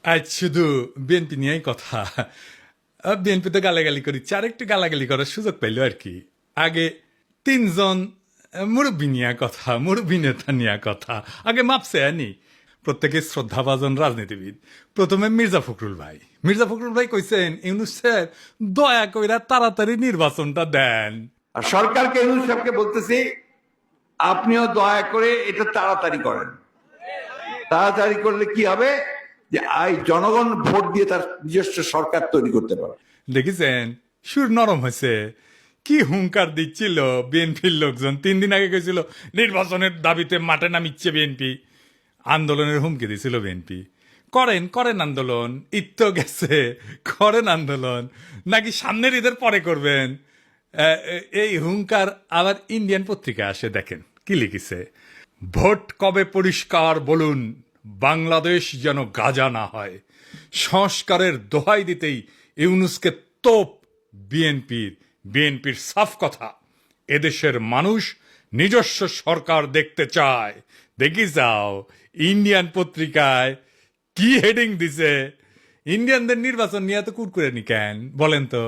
আজ শুধু বিএনপি নিয়েই কথা। বিএনপি তো গালাগালি করিচ্ছে, আর একটু গালাগালি করার সুযোগ পাইল আর কি। আগে তিনজন মুরব্বী নিয়ে কথা, মুরব্বী নেতা নিয়ে কথা। আগে মাপছে আনি প্রত্যেকে শ্রদ্ধাভাজন রাজনীতিবিদ। প্রথমে মির্জা ফখরুল ভাই। মির্জা ফখরুল ভাই কইছেন, ইউনুস স্যার দয়া কইরা তাড়াতাড়ি নির্বাচনটা দেন। আর সরকারকে ইউনুস সাহেবকে বলতেছি, আপনিও দয়া করে এটা তাড়াতাড়ি করেন। তাড়াতাড়ি করলে কি হবে, যে জনগণ ভোট দিয়ে তার নিজস্ব সরকার তৈরি করতে পারে। দেখেছেন সুর নরম হয়েছে। কি হুঙ্কার দিচ্ছিল বিএনপির লোকজন। 3 দিন আগে গেছিল নির্বাচনের দাবিতে মাঠে নামিচ্ছে বিএনপি। আন্দোলনের হুমকি দিছিল বিএনপি। করেন করেন আন্দোলন, ঈদ তো গেছে, করেন আন্দোলন, নাকি সামনের ঈদের পরে করবেন। এই হুঙ্কার আবার ইন্ডিয়ান পত্রিকা আসে, দেখেন কি লিখেছে। ভোট কবে পরিষ্কার বলুন, বাংলাদেশ যেন গাজা না হয়। সংস্কারের দোহাই দিতেই ইউনুসকে তোপ বিএনপির সাফ কথা। এদেশের মানুষ নিজস্ব সরকার দেখতে চায়। দেখি যাও ইন্ডিয়ান পত্রিকায় কি হেডিং দিছে। ইন্ডিয়ানদের নির্বাচন নিয়ে এত কুরকুরেনি কেন বলেন তো?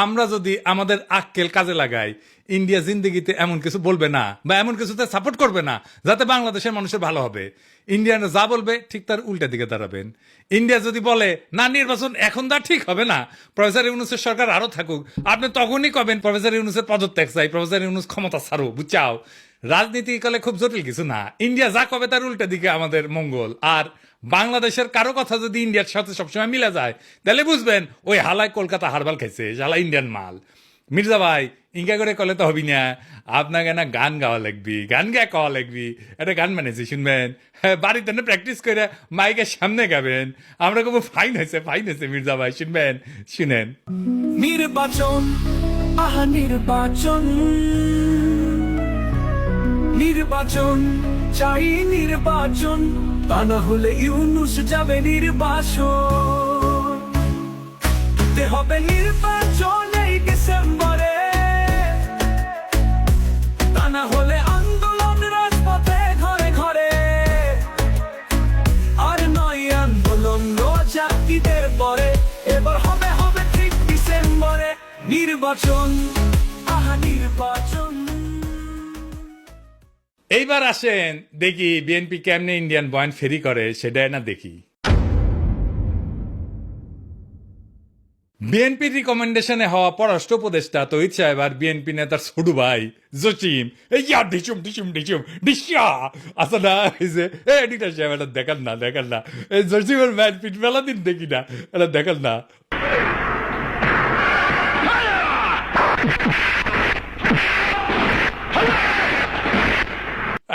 আমরা যদি আমাদের আক্কেল কাজে লাগাই, ইন্ডিয়া জিন্দেগিতে এমন কিছু বলবে না বা এমন কিছুতে সাপোর্ট করবে না যাতে বাংলাদেশের মানুষের ভালো হবে। ইন্ডিয়ানরা যা বলবে ঠিক তার উল্টা দিকে দাঁড়াবেন। ইন্ডিয়া যদি বলে না নির্বাচন এখন দা ঠিক হবে না, প্রফেসর ইউনুসের সরকার আরো থাকুক, আপনি তখনই কবেন প্রফেসর ইউনুসের পদত্যাগ চাই, প্রফেসর ইউনুস ক্ষমতা ছাড়ো, বুঝাও। রাজনীতি কালে খুব জটিল কিছু না। ইন্ডিয়া যা কবে তার উল্টা দিকে আমাদের মঙ্গল। আর বাংলাদেশের কারো কথা যদি ইন্ডিয়ার সাথে সবসময় মিলে যায়, তাহলে বুঝবেন ওই হালায় কলকাতা হারবাল খাইছে, শালা ইন্ডিয়ান মাল। মির্জা ভাই ইঙ্কা করে কলে তো হবি না, আপনাকে না গান গাওয়া লাগবি, গান গায়ে কওয়া লাগবি। একটা গান বানিয়েছি শুনবেন, হ্যাঁ বাড়িতে না প্র্যাকটিস করে মাইকের সামনে গাবেন। আমরা খুব ফাইন হয়েছে মির্জা ভাই, শুনবেন, শুনেন। নির্বাচন, আহা নির্বাচন, নির্বাচন চাই নির্বাচন, তা না হলে ইউনুস যাবে নির্বাসন। দিতে হবে নির্বাচন এই ডিসেম্বরে, তা না হলে আন্দোলন রাজপথে ঘরে ঘরে। আর নয় আন্দোলন জাতিদের পরে, এবার হবে হবে ঠিক ডিসেম্বরে নির্বাচন, আহা নির্বাচন। এইবার আসেন দেখি বিএনপি কেমনে ইন্ডিয়ান বয়ান ফেরি করে, সেটাই না দেখি। বিএনপির রিকমেন্ডেশনে হওয়া পররাষ্ট্র উপদেষ্টা তহিদ সাহেব আর বিএনপি নেতার ছোট ভাই জসিম আসা না হয়েছে। এডিটার সাহেব এটা দেখান না, এই জসিমের ম্যাচ পিট মেলা দিন দেখি না, এটা দেখান না।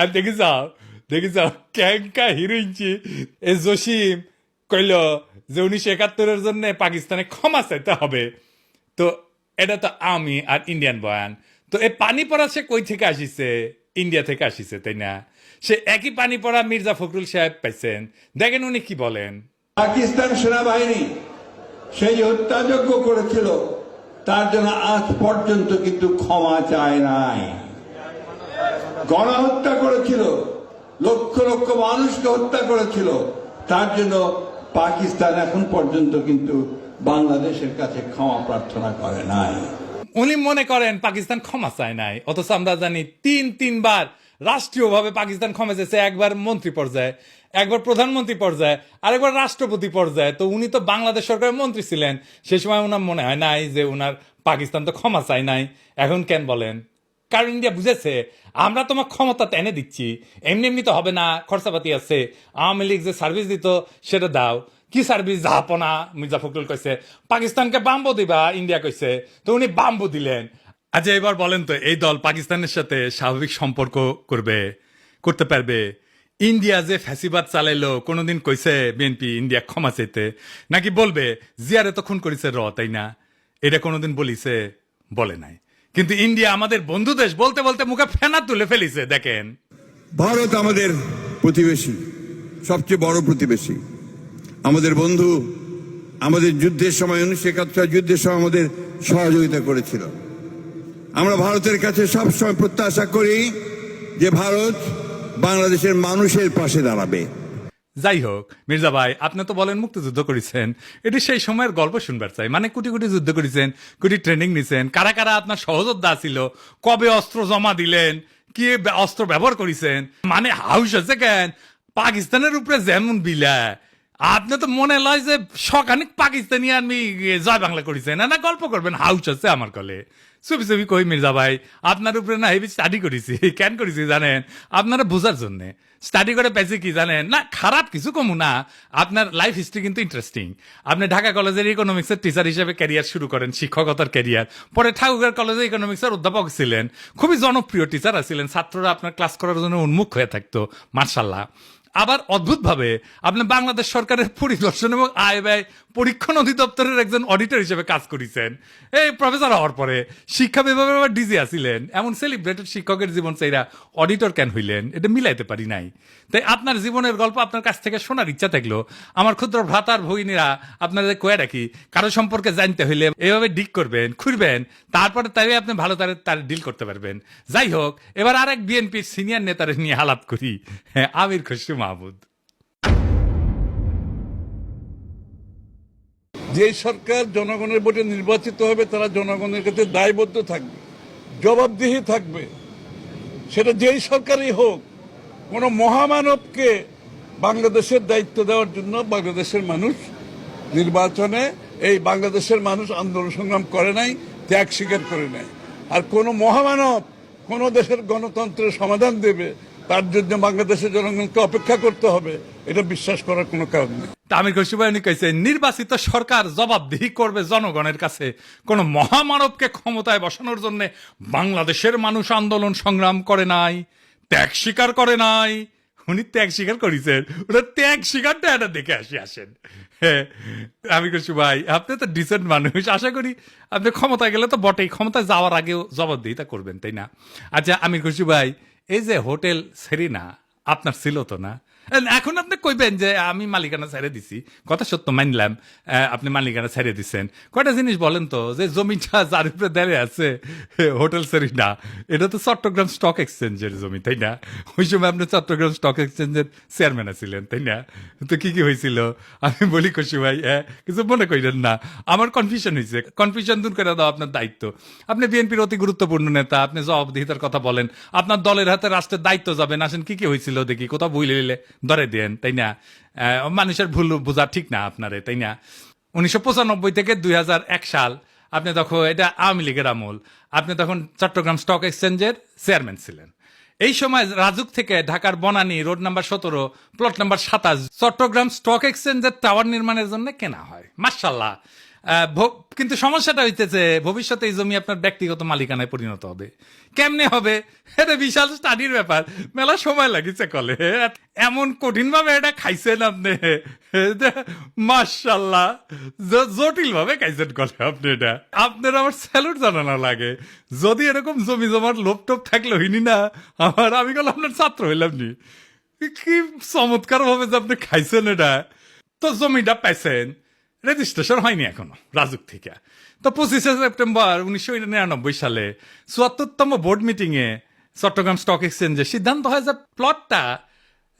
আর দেখি যাও ক্যাঙ্কা হিরোইনছি। এই জসিম কইল যে 1971-এর জন্য পাকিস্তানে ক্ষমা চাইতে হবে। তো এটা তো আমি আর ইন্ডিয়ান বয়ান। তো এই পানি পড়া সে কই থেকে আসিছে? ইন্ডিয়া থেকে আসিছে, তাই না? সে একই পানি পড়া মির্জা ফখরুল সাহেব পাইছেন, দেখেন উনি কি বলেন। পাকিস্তান সেনাবাহিনী সেই হত্যাযজ্ঞ করেছিল, তার জন্য আজ পর্যন্ত কিন্তু ক্ষমা চায় নাই। গণহত্যা করেছিল, লক্ষ লক্ষ মানুষকে হত্যা করেছিল, তার জন্য পাকিস্তান এখন পর্যন্ত কিন্তু বাংলাদেশের কাছে ক্ষমা প্রার্থনা করে নাই। উনি মনে করেন পাকিস্তান ক্ষমা চায় নাই, অথচ আমরা জানি তিনবার রাষ্ট্রীয়ভাবে পাকিস্তান ক্ষমা চেয়েছে। একবার মন্ত্রী পর্যায়ে, একবার প্রধানমন্ত্রী পর্যায়ে, আর একবার রাষ্ট্রপতি পর্যায়ে। তো উনি তো বাংলাদেশ সরকারের মন্ত্রী ছিলেন, সে সময় ওনার মনে হয় নাই যে ওনার পাকিস্তান তো ক্ষমা চায় নাই। এখন কেন বলেন? কারণ ইন্ডিয়া বুঝেছে আমরা তোমার ক্ষমতা টেনে দিচ্ছি, এমনি তো হবে না, খরচাপাতি আছে। আওয়ামী লীগ যে সার্ভিস দিত সেটা দাও। কি সার্ভিস? জাহাপনা। মির্জা ফখরুল কইছে পাকিস্তানকে বাম্বু দিবা, ইন্ডিয়া কইছে, তো উনি বাম্বু দিলেন। আচ্ছা এবার বলেন তো, এই দল পাকিস্তানের সাথে স্বাভাবিক সম্পর্ক করতে পারবে? ইন্ডিয়া যে ফ্যাসিবাদ চালাইলো, কোনোদিন কইছে বিএনপি ইন্ডিয়া ক্ষমা চাইতে? নাকি বলবে জিয়ারে তো খুন করেছে তাই না? এটা কোনোদিন বলিছে? বলে নাই। কিন্তু ইন্ডিয়া আমাদের বন্ধু দেশ বলতে বলতে মুখে ফেনা তুলে ফেলিছে। দেখেন, ভারত আমাদের প্রতিবেশী, সবচেয়ে বড় প্রতিবেশী, আমাদের বন্ধু। আমাদের যুদ্ধের সময় 1971 যুদ্ধের সময় আমাদের সহযোগিতা করেছিল। আমরা ভারতের কাছে সবসময় প্রত্যাশা করি যে ভারত বাংলাদেশের মানুষের পাশে দাঁড়াবে। যাই হোক মির্জা ভাই, আপনি তো বলেন মুক্তিযুদ্ধ করেছেন, এটি সেই সময়ের গল্প শুনবার চাই। মানে কোটি কোটি যুদ্ধ করেছেন, কোটি ট্রেনিং নিছেন, কারা কারা আপনার সহযোদ্ধা ছিল, কবে অস্ত্র জমা দিলেন, কি অস্ত্র ব্যবহার করেছেন, মানে হাউস আছে কেন পাকিস্তানের উপরে যেমন বিলা, আপনি তো মনে লয় যে সখানিক পাকিস্তানি আমি জয় বাংলা করেছেন, না গল্প করবেন, হাউস আছে আমার কলে। ছবি ছবি কই মির্জা ভাই, আপনার উপরে না হেভি স্টাডি করেছি। কেন করেছি জানেন? আপনারা বোঝার জন্যে স্টাডি করে পেয়েছি কি জানেন না, খারাপ কিছু কমু না, আপনার লাইফ হিস্ট্রি কিন্তু ইন্টারেস্টিং। আপনি ঢাকা কলেজের ইকোনমিক্সের টিচার হিসেবে ক্যারিয়ার শুরু করেন, শিক্ষকতার ক্যারিয়ার, পরে ঠাকুরগাঁও কলেজে ইকোনমিক্সের অধ্যাপক ছিলেন, খুবই জনপ্রিয় টিচার ছিলেন, ছাত্ররা আপনার ক্লাস করার জন্য উন্মুখ হয়ে থাকতো, মার্শাল্লাহ। আবার অদ্ভুতভাবে আপনি বাংলাদেশ সরকারের পরিদর্শন এবং আয় ব্যয় পরীক্ষণ অধিদপ্তরের একজন অডিটর হিসেবে কাজ করেছেন। এই প্রফেসর হওয়ার পরে শিক্ষা বিভাগের আবার ডিজি আছিলেন। এমন সেলিব্রেটেড শিক্ষকের জীবন চাইরা অডিটর কেন হইলেন, এটা মিলাইতে পারি নাই। তাই আপনার জীবনের গল্প আপনার কাছ থেকে শোনার ইচ্ছা থাকলো। আমার ক্ষুদ্র ভ্রাতার ভগিনীরা আপনাদের কয়ে রাখি, কারো সম্পর্কে জানতে হইলে এভাবে ডিক করবেন, খুঁড়বেন, তারপরে তাই আপনি ভালো তার ডিল করতে পারবেন। যাই হোক, এবার আর এক বিএনপির সিনিয়র নেতারে নিয়ে আলাপ করি, হ্যাঁ, আমির খসরু মাহমুদ। যে সরকার জনগণের ভোটে নির্বাচিত হবে তারা জনগণের কাছে দায়বদ্ধ থাকবে, জবাবদিহি থাকবে, সেটা যেই সরকারই হোক। কোনো মহামানবকে বাংলাদেশের দায়িত্ব দেওয়ার জন্য বাংলাদেশের মানুষ নির্বাচনে, এই বাংলাদেশের মানুষ আন্দোলন সংগ্রাম করে নাই, ত্যাগ স্বীকার করে নাই। আর কোনো মহামানব কোনো দেশের গণতন্ত্রের সমাধান দেবে, তার জন্য বাংলাদেশের জনগণকে অপেক্ষা করতে হবে, এটা বিশ্বাস করার কোনো কারণ নেই। আমির খসরু ভাই কইছে, নির্বাচিত সরকার জবাবদিহি করবে জনগণের কাছে, কোন মহামানবকে ক্ষমতায় বসানোর জন্য বাংলাদেশের মানুষ আন্দোলন সংগ্রাম করে নাই, ত্যাগ স্বীকার করে নাই। উনি ত্যাগ স্বীকার করেছেন, ওরা ত্যাগ স্বীকারটা এটা দেখে আসেন। হ্যাঁ, আমির খসরু ভাই, আপনি তো ডিসেন্ট মানুষ, আশা করি আপনি ক্ষমতায় গেলে তো বটেই, ক্ষমতায় যাওয়ার আগেও জবাবদিহিতা করবেন, তাই না? আচ্ছা আমির খসরু ভাই, এই যে হোটেল সেরিনা আপনার ছিল তো না? এখন আপনি কইবেন যে আমি মালিকানা ছেড়ে দিছি, কথা সত্য মানলাম, আপনি মালিকানা ছেড়ে দিচ্ছেন। কয়টা জিনিস বলেন তো, যে জমিটা যার উপরে দাঁড়িয়ে আছে হোটেল সেরিনা, এটা তো চট্টগ্রাম স্টক এক্সচেঞ্জের জমি, তাই না? ওই সময় আপনি চট্টগ্রাম স্টক এক্সচেঞ্জের চেয়ারম্যান ছিলেন, তাই না? তো কি কি হয়েছিল আমি বলি খসরু ভাই, কিছু মনে করেন না, আমার কনফিউশন হয়েছে, কনফিউশন দূর করে দাও আপনার দায়িত্ব। আপনি বিএনপির অতি গুরুত্বপূর্ণ নেতা, আপনি জবাবদিহিতার কথা বলেন, আপনার দলের হাতে রাষ্ট্রের দায়িত্ব যাবেন, আসেন কি কি হয়েছিল দেখি, কোথাও বই লিলে ধরে দেন, তাই না? মানুষের ভুল বোঝা ঠিক না আপনারে, তাই না? 1995 থেকে 2001 সাল আপনি তখন, এটা আওয়ামী লীগের আমল, আপনি তখন চট্টগ্রাম স্টক এক্সচেঞ্জের চেয়ারম্যান ছিলেন। এই সময় রাজুক থেকে ঢাকার Banani road number 17 plot number 27 Chittagong stock এক্সচেঞ্জের টাওয়ার নির্মাণের জন্য কেনা হয়, মাশাআল্লাহ। কিন্তু সমস্যাটা হইতেছে, ভবিষ্যতে এই জমি আপনার ব্যক্তিগত মালিকানায় পরিণত হবে। কেমনে হবে? এটা বিশাল স্টাডির ব্যাপার, মেলা সময় লাগিছে কলে, এমন কঠিন ভাবে এটা খাইছেন আপনি, মাশাআল্লাহ, জটিল ভাবে খাইছেন কলে আপনি। এটা আপনার আমার স্যালুট জানানো লাগে। যদি এরকম জমি জমার লোভ টোপ থাকলে হইনি না আমি গেল আপনার ছাত্র হইলাম নি। কি চমৎকার ভাবে যে আপনি খাইছেন এটা। তো জমিটা পাইছেন, রেজিস্ট্রেশন হয়নি এখনো রাজুক থেকে। তো 25 সেপ্টেম্বর 1999 সালে 74তম বোর্ড মিটিং এ চট্টগ্রাম স্টক এক্সচেঞ্জে সিদ্ধান্ত হয় যে প্লটটা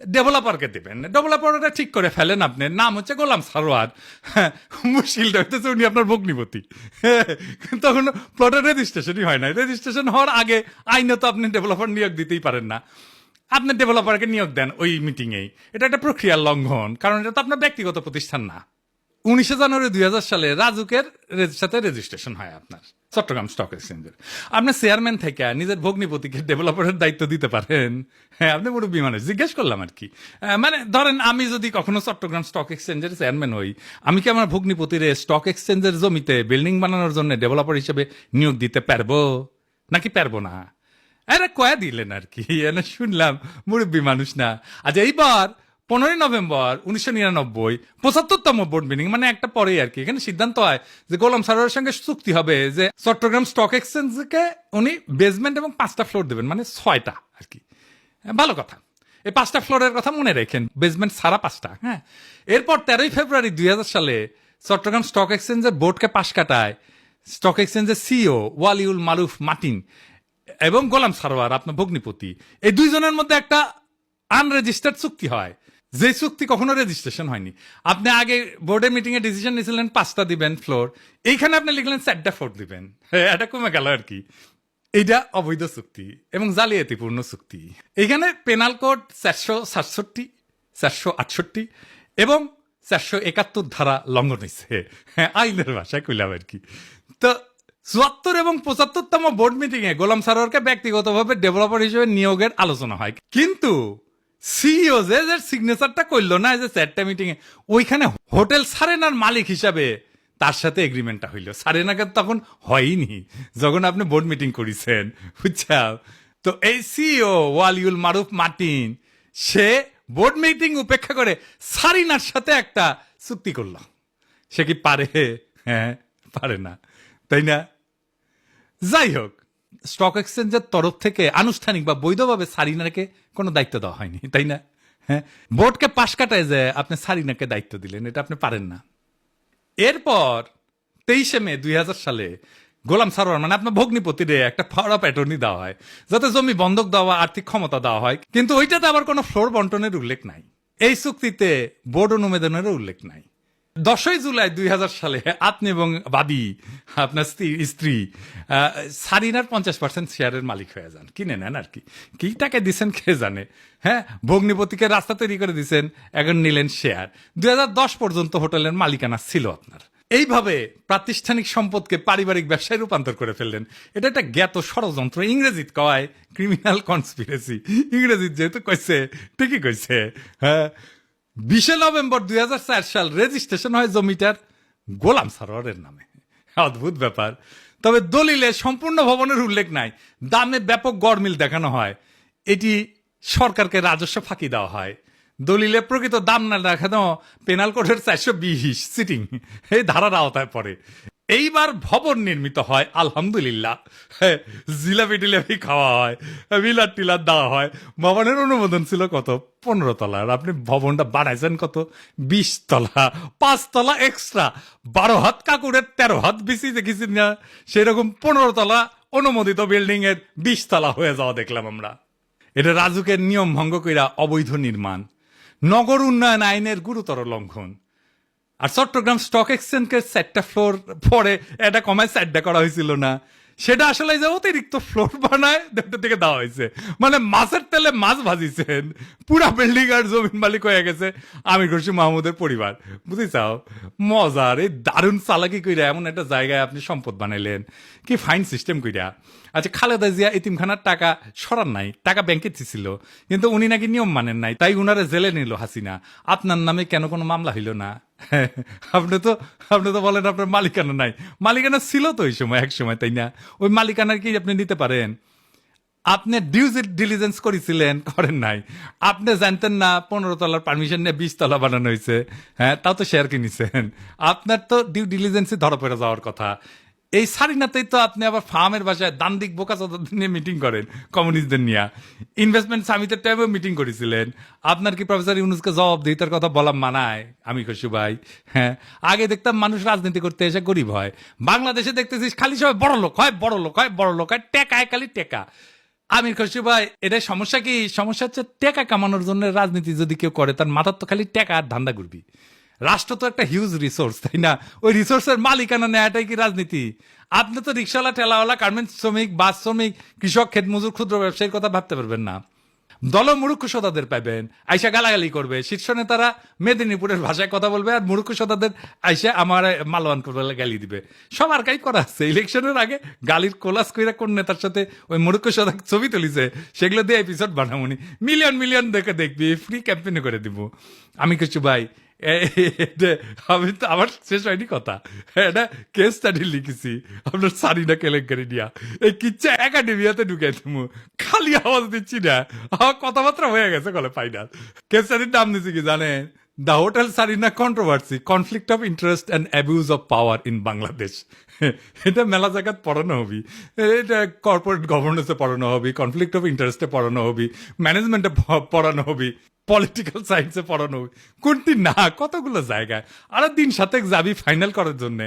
ডেভেলপারকে দেবেন। ডেভেলপারটা ঠিক করে ফেলেন, আপনার নাম হচ্ছে গোলাম সারোয়ার, মুশকিলটা হইতেছে উনি আপনার ভগ্নিপতি। তখন প্লটের রেজিস্ট্রেশনই হয় না। রেজিস্ট্রেশন হওয়ার আগে আইনত আপনি ডেভেলপার নিয়োগ দিতেই পারেন না, আপনি ডেভেলপারকে নিয়োগ দেন ওই মিটিংয়েই। এটা একটা প্রক্রিয়ার লঙ্ঘন, কারণ এটা তো আপনার ব্যক্তিগত প্রতিষ্ঠান না। 19 জানুয়ারি 2000 সালে রাজুকের সাথে রেজিস্ট্রেশন হয় আপনার চট্টগ্রাম স্টক এক্সচেঞ্জের। আপনি চেয়ারম্যান থেকে নিজের ভগ্নিপতিকে ডেভেলপারের দায়িত্ব দিতে পারেন? হ্যাঁ, আপনি মুরব্বী মানুষ, জিজ্ঞেস করলাম আর কি। মানে ধরেন আমি যদি কখনো চট্টগ্রাম স্টক এক্সচেঞ্জের চেয়ারম্যান হই, আমি কি আমার ভগ্নিপতির স্টক এক্সচেঞ্জের জমিতে বিল্ডিং বানানোর জন্য ডেভেলপার হিসেবে নিয়োগ দিতে পারবো নাকি পারবো না? এরা কয়া দিলেন আর কি, শুনলাম মুরব্বী মানুষ না। আচ্ছা, এইবার 15 নভেম্বর 1999 75তম বোর্ড মিটিং, মানে একটা পরেই আর কি, এখানে সিদ্ধান্ত হয় যে গোলাম সারোয়ারের সঙ্গে চুক্তি হবে যে চট্টগ্রাম স্টক এক্সচেঞ্জকে উনি বেসমেন্ট এবং 5টা ফ্লোর দেবেন, মানে 6টা আর কি। ভালো কথা, এই 5টা ফ্লোরের কথা মনে রাখেন, বেসমেন্ট ছাড়া 5টা। হ্যাঁ, এরপর 13 ফেব্রুয়ারি 2000 সালে চট্টগ্রাম স্টক এক্সচেঞ্জের বোর্ডকে পাশ কাটায় স্টক এক্সচেঞ্জের সিইও ওয়ালিউল মারুফ মার্টিন এবং গোলাম সারোয়ার আপনার ভগ্নিপতি, এই দুইজনের মধ্যে একটা আনরেজিস্টার্ড চুক্তি হয় যে চুক্তি কখনো রেজিস্ট্রেশন হয়নি। আপনি আগে বোর্ডের মিটিং এ ডিসিশন নিয়েছিলেন 5টা দিবেন ফ্লোর, এইখানে আপনি লিখলেন 4টা ফ্লোর দিবেন। এটা কমে গেল আর কি। এইটা অবৈধ চুক্তি এবং জালিয়াতিপূর্ণ চুক্তি। এখানে পেনাল কোড 467, 468 এবং 471 ধারা লঙ্ঘন হয়েছে। আইনের ভাষায় কইলাম আর কি। তো 74 এবং 75তম বোর্ড মিটিং এ গোলাম সারোয়ারকে ব্যক্তিগতভাবে ডেভেলপার হিসেবে নিয়োগের আলোচনা হয়, কিন্তু সিইও যে সিগনেচারটা করলো না যে 4টা মিটিং এ, ওইখানে হোটেল সারেনার মালিক হিসাবে তার সাথে এগ্রিমেন্টটা হইল। সারেনাকে তখন হয়নি যখন আপনি বোর্ড মিটিং করেছেন, বুঝছা? তো এই সিইও ওয়ালিউল মারুফ মার্টিন সে বোর্ড মিটিং উপেক্ষা করে সারিনার সাথে একটা চুক্তি করলো। সে কি পারে? হ্যাঁ, পারে না, তাই না? যাই হোক, স্টক এক্সচেঞ্জের তরফ থেকে আনুষ্ঠানিক বা বৈধভাবে সারিনাকে কোনো দায়িত্ব দেওয়া হয়নি, তাই না? হ্যাঁ, বোর্ডকে পাশ কাটায় যে আপনি সারিনাকে দায়িত্ব দিলেন, এটা আপনি পারেন না। এরপর 23শে মে 2000 সালে গোলাম সারোয়ার মানে আপনার ভগ্নিপতিরে একটা পাওয়ার অফ অ্যাটর্নি দেওয়া হয় যাতে জমি বন্ধক দেওয়া, আর্থিক ক্ষমতা দেওয়া হয়, কিন্তু ওইটাতে আবার কোনো ফ্লোর বন্টনের উল্লেখ নাই। এই চুক্তিতে বোর্ড অনুমোদনেরও উল্লেখ নাই। 10ই জুলাই 2000 সালে আপনি এবং বাদী আপনার স্ত্রী সারিনার 50% শেয়ারের মালিক হয়ে যান, কিনে নেন আর কি। কি টাকা দিচ্ছেন কে জানে। হ্যাঁ, ভগ্নিপতিকে রাস্তা তৈরি করে দিচ্ছেন, এখন নিলেন শেয়ার। 2010 পর্যন্ত হোটেলের মালিকানা ছিল আপনার। এইভাবে প্রাতিষ্ঠানিক সম্পদকে পারিবারিক ব্যবসায় রূপান্তর করে ফেললেন। এটা একটা জ্ঞাত ষড়যন্ত্র, ইংরেজিত কয় ক্রিমিনাল কনস্পিরেসি। ইংরেজিত যেহেতু কইছে ঠিকই কইছে। হ্যাঁ, 20শে নভেম্বর 2004 সাল রেজিস্ট্রেশন হয় জমিটার গোলাম সারোয়ারের নামে। অদ্ভুত ব্যাপার। তবে দলিলে সম্পূর্ণ ভবনের উল্লেখ নাই, দামে ব্যাপক গড়মিল দেখানো হয়, এটি সরকারকে রাজস্ব ফাঁকি দেওয়া হয়। দলিলে প্রকৃত দাম না দেখানো পেনাল কোডের 420 সিটিং এই ধারার আওতায় পড়ে। এইবার ভবন নির্মিত হয় আলহামদুলিল্লাহ। জিলাপি টিলাপি খাওয়া হয়, বিলার টিলার দেওয়া হয়। ভবনের অনুমোদন ছিল কত? 15 তলার। আপনি ভবনটা বাড়াইছেন কত? 20 তলা, 5 তলা এক্সট্রা। 12 হাত কাকুরের 13 হাত বেশি দেখেছি না, সেরকম 15 তলা অনুমোদিত বিল্ডিং এর 20 তলা হয়ে যাওয়া দেখলাম আমরা। এটা রাজুকের নিয়ম ভঙ্গ কইরা অবৈধ নির্মাণ, নগর উন্নয়ন আইনের গুরুতর লঙ্ঘন। আর চট্টগ্রাম স্টক এক্সচেঞ্জকে 4টা ফ্লোর পরে এটা কমায় 4টা করা হয়েছিল না, সেটা আসলে যে অতিরিক্ত ফ্লোর বানায় থেকে দেওয়া হয়েছে। মানে মাছের তেলে মাছ ভাজিছেন, পুরা বিল্ডিং আর জমিন মালিক হয়ে গেছে আমির খুরশি মাহমুদের পরিবার। বুঝিছাও? মজার এই দারুণ চালাকি কইরা এমন একটা জায়গায় আপনি সম্পদ বানাইলেন, কি ফাইন সিস্টেম কইরা। আচ্ছা, খালেদা জিয়া এতিমখানার টাকা সরান নাই, টাকা ব্যাংকে ছিল, কিন্তু উনি নাকি নিয়ম মানেন নাই, তাই উনারে জেলে নিল হাসিনা। আপনার নামে কেন কোনো মামলা হইল না? আপনি তো বলেন আপনার মালিকানা নাই। মালিকানা ছিল তো ওই সময়, এক সময়, তাই না? ওই মালিকানার কি আপনি নিতে পারেন? আপনি ডিউ ডিলিজেন্স করেছিলেন? করেন নাই। আপনি জানতেন না 15 তলার পারমিশন নিয়ে 20 তলা বানানো হয়েছে? হ্যাঁ, তাও তো শেয়ার কিনেছেন। আপনার তো ডিউ ডিলিজেন্সই ধরা পড়ে যাওয়ার কথা। এই সারিনাতেই তো আপনি আবার ফার্মের বাসায় দান্দিক বোকাচোদাদের নিয়ে মিটিং করেন, কমিউনিস্টদের নিয়ে। ইনভেস্টমেন্ট সামিটের টাইমেও মিটিং করেছিলেন। আপনার কি প্রফেসর ইউনুসকে জবাবদিহিতার কথা বলা মানায়? আমি খুশি ভাই। হ্যাঁ, আগে দেখতাম মানুষ রাজনীতি করতে এসে গরিব হয়, বাংলাদেশে দেখতেছিস খালি সবাই বড় লোক হয়, বড় লোক হয়, বড় লোক হয়, টেকায় খালি টেকা। আমির খুশি ভাই, এটাই সমস্যা। কি সমস্যা হচ্ছে? টেকা কামানোর জন্য রাজনীতি যদি কেউ করে, তার মাথার তো খালি টেকা আর ধান্দা ঘুরবি। রাষ্ট্র তো একটা হিউজ রিসোর্স, তাই না? ওই রিসোর্সের মালিকানা নেওয়াটাই কি রাজনীতি? আপনি তো রিক্সাওয়ালা, ঠেলাওয়ালা, গার্মেন্টস শ্রমিক, বাস শ্রমিক, কৃষক, ক্ষেত মজুর, ক্ষুদ্র ব্যবসায়ীর কথা ভাবতে পারবেন না। দল মুরুক্ষ সদাদের পাবেন, আইসা গালাগালি করবে। শীর্ষ নেতারা মেদিনীপুরের ভাষায় কথা বলবে, আর মুরুক্ষ সদাদের আইসা আমার মালওয়ান করবে, গালি দিবে। সবার কাই করা আছে। ইলেকশনের আগে গালির কোলাস কইরা কোন নেতার সাথে ওই মুরুক্ষ সদা ছবি তুলিছে, সেগুলো দিয়ে এপিসোড বানামুনি। মিলিয়ন মিলিয়ন দেখে দেখবি, ফ্রি ক্যাম্পেইন করে দিব। আমি কিছু ভাই, আমি তো আমার শেষ হয়নি কথা, এটা কেস স্টাডি লিখেছি আপনার সারিনা কেলেঙ্কারি নিয়া। এই কিচ্ছা একাডেমিয়াতে ঢুকে তুমি খালি আওয়াজ দিচ্ছি না, আমার কথাবার্তা হয়ে গেছে কলে ফাইনাল। কেস স্টাডির নাম দিচ্ছি কি জানেন? The hotel Sarina controversy, conflict of interest and abuse of power in Bangladesh. এটা মেলা জায়গাত পড়ানো হবি, এটা কর্পোরেট গভর্নেন্সে পড়ানো হবি, কনফ্লিক্ট অফ ইন্টারেস্টে পড়ানো হবি, ম্যানেজমেন্টে পড়ানো হবি, পলিটিক্যাল সায়েন্সে পড়ানো হবি। কোনটি না, কতগুলো জায়গায়। আর দিন সাথে যাবি ফাইনাল করার জন্য,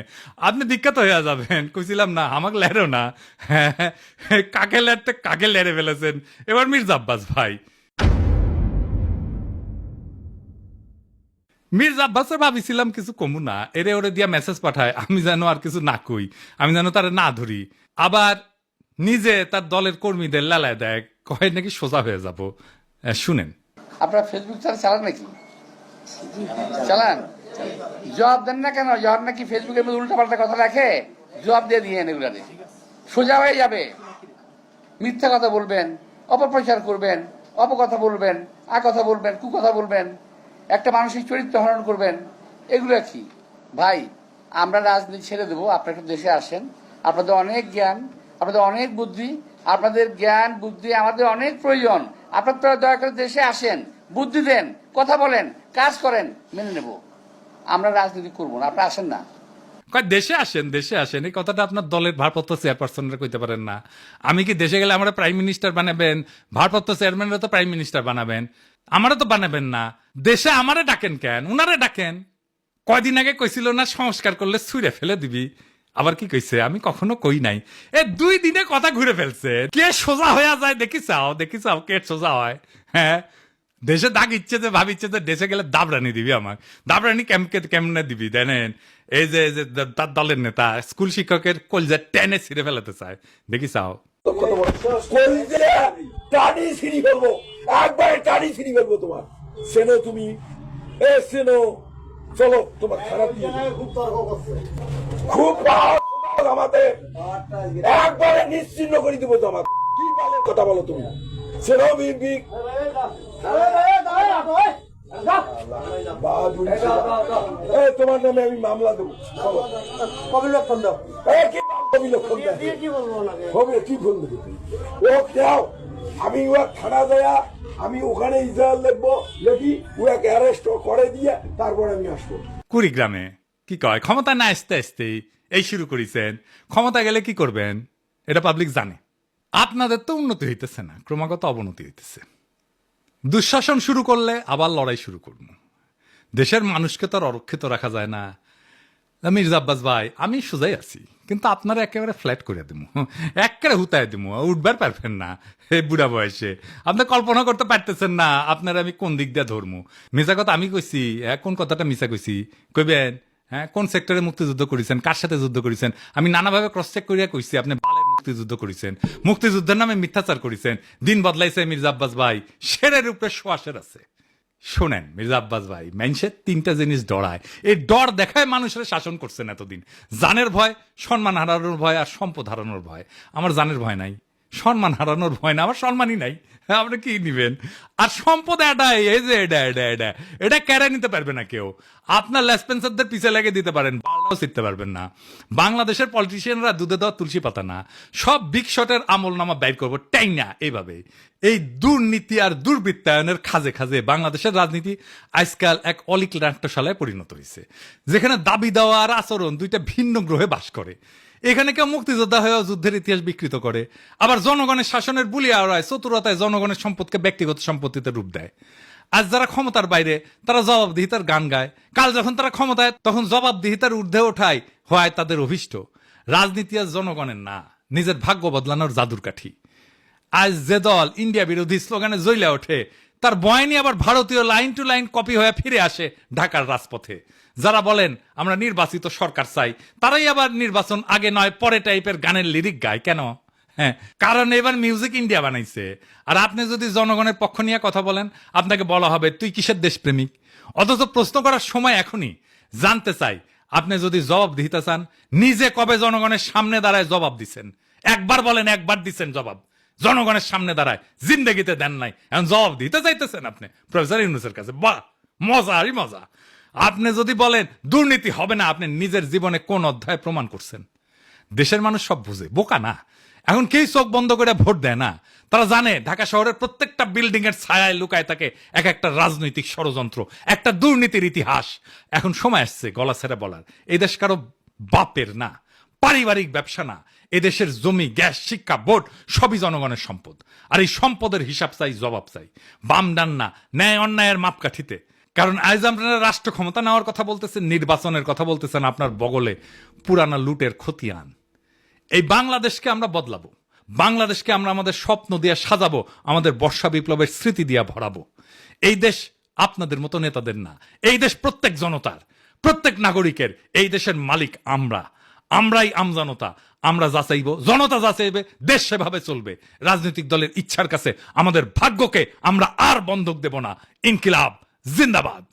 আপনি বিখ্যাত হয়ে যাবেন। কইছিলাম না আমাকে লেরো না। হ্যাঁ, কাকে লেরতে কাকে লেরে ফেলেছেন। এবার মির্জা আব্বাস ভাই, মির্জা আব্বাসের ভাবিছিলাম কিছু কমু না, এরে ওরে দিয়া মেসেজ পাঠায়, আমি যেন আর কিছু না কই, আমি যেন তারা না ধরি। আবার নিজে তার দলের কর্মীদের লালায় দেয়, কয় নাকি সোজা হয়ে যাব। শুনেন। আপনারা ফেসবুক চালান নাকি? চালান? জবাব দেন না কেন? জবাব নাকি ফেসবুকের মধ্যে উল্টাপাল্টা কথা রাখে, জবাব দিয়ে দিয়ে এগুলারে সোজা হয়ে যাবে। মিথ্যা কথা বলবেন, অপপ্রচার করবেন, অপকথা বলবেন, কথা বলবেন, কুকথা বলবেন, একটা মানসিক চরিত্র হরণ করবেন, এগুলো কি ভাই? আমরা রাজনীতি ছেড়ে দেবো, আপনারা একটু দেশে আসেন। আপনাদের অনেক জ্ঞান, আপনাদের অনেক বুদ্ধি, আপনাদের জ্ঞান বুদ্ধি আমাদের অনেক প্রয়োজন। আপনারা দয়া করে দেশে আসেন, বুদ্ধি দেন, কথা বলেন, কাজ করেন, মেনে নেব। আমরা রাজনীতি করবো না, আপনারা আসেন না। কয় দেশে আসেন, দেশে আসেন, এই কথাটা আপনার দলের ভারপ্রাপ্ত চেয়ারপারসনরা কইতে পারেন না? আমি কি দেশে গেলে আমরা প্রাইম মিনিস্টার বানাবেন? ভারপ্রাপ্ত চেয়ারম্যানরা তো প্রাইম মিনিস্টার বানাবেন, আমারও তো বানাবেন না। দেশে আমারে ডাকেন কেন? উনারে ডাকেন। কয়দিন আগে কইছিল না সংস্কার করলে ছুঁড়ে ফেলে দিবি, আবার কি কইছে? আমি কখনো কই নাই। 2 দিনে কথা ঘুরে ফেলছে। কে সোজা হয়ে যায় দেখি চাও কে সোজা হয়। হ্যাঁ, দেশে দাগ ইচ্ছে যে ভাবিচ্ছে যে দেশে গেলে দাবরানি দিবি, আমার দাবরানি কেমনে দিবি জানেন? এই যে তার দলের নেতা স্কুল শিক্ষকের কলজা টেনে ছিঁড়ে ফেলাতে চায়, দেখি চাও। টানি ছিঁড়ি ফেলবো, একবারে টানি ছিঁড়ি ফেলবো তোমার। সেনো তুমি সেনো, চলো তোমার খারাপ খুব আমাদের একবারে নিশ্চিন্ন করে দিব তোমার। কি বলে কথা বলো তুমি? সেনো বিগ তোমার নামে আমি মামলা দেবো। কবিলক্ষণ দাও। কবিলক্ষণ কি বলবো? ও দাও, আমি ও থানা দেয়া, আমি ওখানে ইসরায়েল লিখবো, লেখি ওকে অ্যারেস্ট করে দিয়ে তারপরে আমি আসবো। কুড়িগ্রামে কি কয়, ক্ষমতা না আসতে আসতেই এই শুরু করেছেন। ক্ষমতা গেলে কি করবেন এটা পাবলিক জানে। আপনাদের তো উন্নতি হইতেছে না, ক্রমাগত অবনতি হইতেছে। দুঃশাসন শুরু করলে আবার লড়াই শুরু করবো। দেশের মানুষকে তো আর অরক্ষিত রাখা যায় না। মির্জা আব্বাস ভাই, আমি সোজাই আছি, কিন্তু আপনারা একেবারে ফ্ল্যাট করে দেবো, একেবারে হুতায় দেবো, উঠবার পারবেন না। এই বুড়া বয়সে আপনি কল্পনা করতে পারতেছেন না আপনারা আমি কোন দিক দিয়ে ধরবো। মিশা কথা আমি কইছি, কোন কথাটা মিশা কইছি কইবেন? হ্যাঁ, কোন সেক্টরে মুক্তিযুদ্ধ করেছেন, কার সাথে যুদ্ধ করেছেন? আমি নানাভাবে ক্রস চেক করিয়া কইছি আপনি বালের মুক্তিযুদ্ধ করেছেন, মুক্তিযুদ্ধের নামে মিথ্যাচার করেছেন। দিন বদলাইছে মির্জা আব্বাস ভাই, শেরের উপরে শোয়াশের আছে। শোনেন মির্জা আব্বাস ভাই, মানুষের 3টা জিনিস ডরায়, এই ডর দেখায় মানুষের শাসন করছেন এতদিন। জানের ভয়, সম্মান হারানোর ভয়, আর সম্পদ হারানোর ভয়। আমার জানের ভয় নাই, সম্মান হারানোর ভয় না, আমার সম্মানই নাই। আপনি কি নিবেন? আর সম্পদ এই যে এটা কেড়ে নিতে পারবে না কেউ। আপনার লেসপেন্সারদের পিছে লেগে দিতে পারেন, বাংলাও শিখতে পারবেন না। বাংলাদেশের পলিটিশিয়ানরা দুধে দেওয়া তুলসী পাতা না, সব বিগ শটের আমল নামা বাইর করবো টাই না। এইভাবে এই দুর্নীতি আর দুর্বৃত্তায়নের খাজে খাজে বাংলাদেশের রাজনীতি আজকাল এক অলিক্লান্টশালায় পরিণত হয়েছে, যেখানে দাবি দেওয়া আর আচরণ দুইটা ভিন্ন গ্রহে বাস করে। এখানে কেউ মুক্তিযোদ্ধা হয়েও যুদ্ধের ইতিহাস বিকৃত করে, আবার জনগণের শাসনের বুলিয়া ওড়ায়, চতুরতায় জনগণের সম্পদকে ব্যক্তিগত সম্পত্তিতে রূপ দেয়। আজ যারা ক্ষমতার বাইরে তারা জবাবদিহিতার গান গায়, কাল যখন তারা ক্ষমতায় তখন জবাবদিহিতার ঊর্ধ্বে ওঠায় হয় তাদের অভিষ্ট। রাজনীতি আজ জনগণের না, নিজের ভাগ্য বদলানোর জাদুর কাঠি। আজ যে দল ইন্ডিয়া বিরোধী স্লোগানে জ্বলে ওঠে, তার বয়ানি আবার ভারতীয় লাইন টু লাইন কপি হয়ে ফিরে আসে ঢাকার রাজপথে। যারা বলেন আমরা নির্বাচিত সরকার চাই, তারাই আবার নির্বাচন আগে নয় পরে টাইপের গানের লিরিক গায়। কেন? হ্যাঁ, কারণ এবার মিউজিক ইন্ডিয়া বানাইছে। আর আপনি যদি জনগণের পক্ষ নিয়ে কথা বলেন, আপনাকে বলা হবে তুই কিসের দেশপ্রেমিক। অথচ প্রশ্ন করার সময় এখনই। জানতে চাই, আপনি যদি জবাব দিতে চান, নিজে কবে জনগণের সামনে দাঁড়ায় জবাব দিচ্ছেন? একবার বলেন, একবার দিচ্ছেন জবাব? জনগণের সামনে দাঁড়ায় জিন্দেগিতে দেন নাই, এখন জবাব দিতে চাইতেছেন আপনি প্রফেসর ইউনূসের কাছে। বাহ, মজা আরই মজা। আপনি যদি বলেন দুর্নীতি হবে না, আপনি নিজের জীবনে কোন অধ্যায় প্রমাণ করছেন? দেশের মানুষ সব বুঝে, বোকা না। এখন কেউ চোখ বন্ধ করে ভোট দেয় না। তারা জানে ঢাকা শহরের প্রত্যেকটা বিল্ডিং এর ছায়ায় লুকায় থাকে এক একটা রাজনৈতিক ষড়যন্ত্র, একটা দুর্নীতির ইতিহাস। এখন সময় আসছে গলা ছেড়ে বলার, এই দেশ কারো বাপের না, পারিবারিক ব্যবসা না। এদেশের জমি, গ্যাস, শিক্ষা, ভোট সবই জনগণের সম্পদ। আর এই সম্পদের হিসাব চাই, জবাব চাই, বাম ডান না, ন্যায় অন্যায়ের মাপকাঠিতে। কারণ আজ আপনারা রাষ্ট্র ক্ষমতা নেওয়ার কথা বলতেছেন, নির্বাচনের কথা বলতেছেন, আপনার বগলে পুরানা লুটের খতিয়ান। এই বাংলাদেশকে আমরা বদলাবো, বাংলাদেশকে আমরা আমাদের স্বপ্ন দিয়ে সাজাবো, আমাদের বর্ষা বিপ্লবের স্মৃতি দিয়ে ভরাবো। এই দেশ আপনাদের মতো নেতাদের না। এই দেশ প্রত্যেক জনতার, প্রত্যেক নাগরিকের। এই দেশের মালিক আমরাই আমজনতা। আমরা যাচাইব, জনতা যাচাইবে, দেশ সেভাবে চলবে। রাজনৈতিক দলের ইচ্ছার কাছে আমাদের ভাগ্যকে আমরা আর বন্ধক দেব না। ইনকিলাব জিন্দাবাদ।